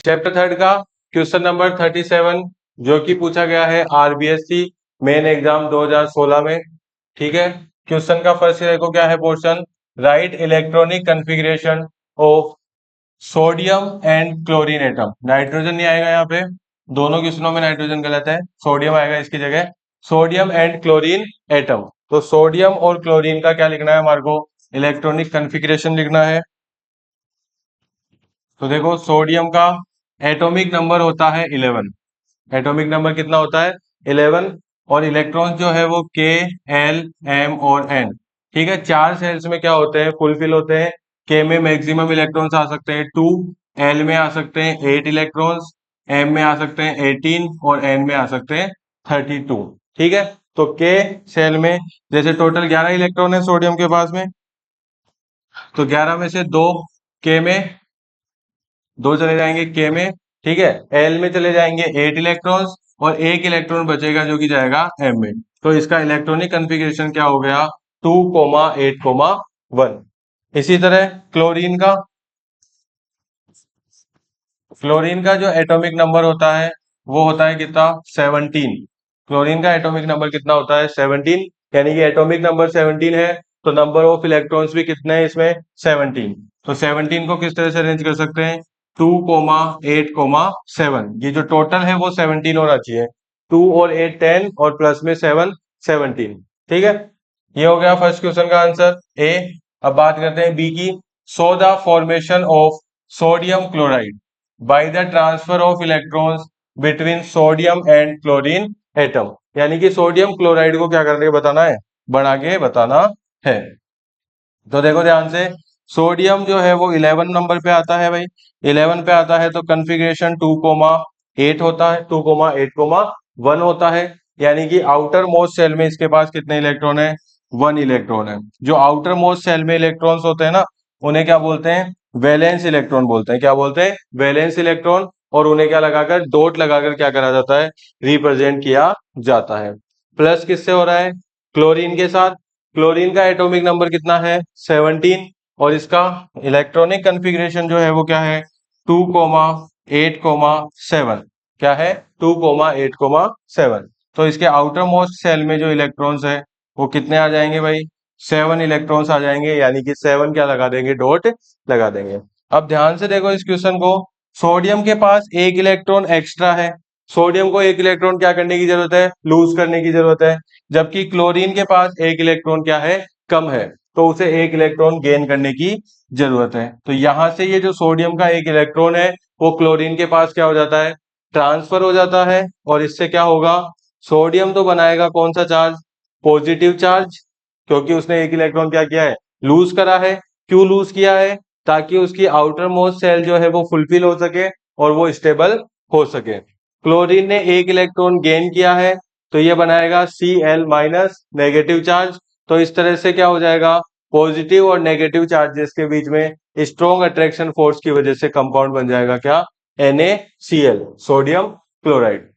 Chapter third का question number 37 जो कि पूछा गया है आरबीएससी मेन एग्जाम 2016 में। ठीक है, क्वेश्चन का फर्स्ट देखो क्या है portion, right electronic configuration of sodium and chlorine atom. Nitrogen नहीं आएगा यहाँ पे, दोनों क्वेश्चनों में नाइट्रोजन गलत है, सोडियम आएगा इसकी जगह। सोडियम एंड क्लोरीन एटम, तो सोडियम और क्लोरीन का क्या लिखना है हमारे को, इलेक्ट्रॉनिक कॉन्फ़िगरेशन लिखना है। तो देखो सोडियम का एटॉमिक नंबर होता है 11। एटॉमिक नंबर कितना होता है 11, और इलेक्ट्रॉन जो है वो के, एल, एम और एन। ठीक है, चार सेल्स में क्या होते हैं, फुलफिल होते हैं। के में मैक्सिमम इलेक्ट्रॉन्स आ सकते हैं 2, एल में आ सकते हैं 8 इलेक्ट्रॉन्स, एम में आ सकते हैं 18 और एन में आ सकते हैं 32। ठीक है, तो के सेल में जैसे टोटल 11 इलेक्ट्रॉन है सोडियम के पास में, तो 11 में से दो के में, दो चले जाएंगे के में। ठीक है, एल में चले जाएंगे 8 इलेक्ट्रॉन्स और एक इलेक्ट्रॉन बचेगा जो कि जाएगा एम में। तो इसका इलेक्ट्रॉनिक कॉन्फ़िगरेशन क्या हो गया 2,8,1। इसी तरह क्लोरीन का जो एटॉमिक नंबर होता है वो होता है कितना 17। क्लोरीन का एटॉमिक नंबर कितना होता है 17, यानी कि एटॉमिक नंबर 17 है तो नंबर ऑफ इलेक्ट्रॉन्स भी कितने हैं इसमें 17। तो 17 को किस तरह से अरेंज कर सकते हैं 2,8,7। ये जो टोटल है वो 17 होना चाहिए, 2 और 8 10 और प्लस में 7 17। ठीक है, ये हो गया फर्स्ट क्वेश्चन का आंसर ए। अब बात करते हैं बी की, so the formation of sodium chloride by the transfer of electrons between sodium and chlorine atom. यानी कि सोडियम क्लोराइड को क्या करके बताना है, बना के बताना है। तो देखो ध्यान से, सोडियम जो है वो 11 नंबर पे आता है भाई, 11 पे आता है तो कॉन्फ़िगरेशन 2,8 होता है, 2,8,1 होता है। यानी कि आउटर मोस्ट सेल में इसके पास कितने इलेक्ट्रॉन है 1 इलेक्ट्रॉन है। जो आउटर मोस्ट सेल में इलेक्ट्रॉन्स होते हैं ना उन्हें क्या बोलते हैं, वैलेंस इलेक्ट्रॉन बोलते हैं। क्या बोलते हैं, वैलेंस इलेक्ट्रॉन। और उन्हें क्या लगाकर, डॉट लगाकर क्या करा जाता है, रिप्रेजेंट किया जाता है। प्लस किससे हो रहा है, क्लोरीन के साथ। क्लोरीन का एटॉमिक नंबर कितना है 17, और इसका इलेक्ट्रॉनिक कॉन्फ़िगरेशन जो है वो क्या है 2,8,7। क्या है 2,8,7। तो इसके आउटर मोस्ट सेल में जो इलेक्ट्रॉन्स है वो कितने आ जाएंगे भाई 7 इलेक्ट्रॉन्स आ जाएंगे, यानी कि 7 क्या लगा देंगे, डॉट लगा देंगे। अब ध्यान से देखो इस क्वेश्चन को, सोडियम के पास एक इलेक्ट्रॉन एक्स्ट्रा है, सोडियम को एक इलेक्ट्रॉन क्या करने की जरूरत है, लूज करने की जरूरत है। जबकि क्लोरीन के पास एक इलेक्ट्रॉन क्या है, कम है, तो उसे एक इलेक्ट्रॉन गेन करने की जरूरत है। तो यहां से ये जो सोडियम का एक इलेक्ट्रॉन है वो क्लोरीन के पास क्या हो जाता है, ट्रांसफर हो जाता है। और इससे क्या होगा, सोडियम तो बनाएगा कौन सा चार्ज, पॉजिटिव चार्ज, क्योंकि उसने एक इलेक्ट्रॉन क्या किया है, लूज करा है। क्यों लूज किया है, ताकि उसकी आउटर मोस्ट सेल जो है वो फुलफिल हो सके और वो स्टेबल हो सके। क्लोरीन ने एक इलेक्ट्रॉन गेन किया है तो ये बनाएगा Cl माइनस, नेगेटिव चार्ज। तो इस तरह से क्या हो जाएगा, पॉजिटिव और नेगेटिव चार्जेस के बीच में स्ट्रॉन्ग अट्रैक्शन फोर्स की वजह से कंपाउंड बन जाएगा क्या, NaCl, सोडियम क्लोराइड।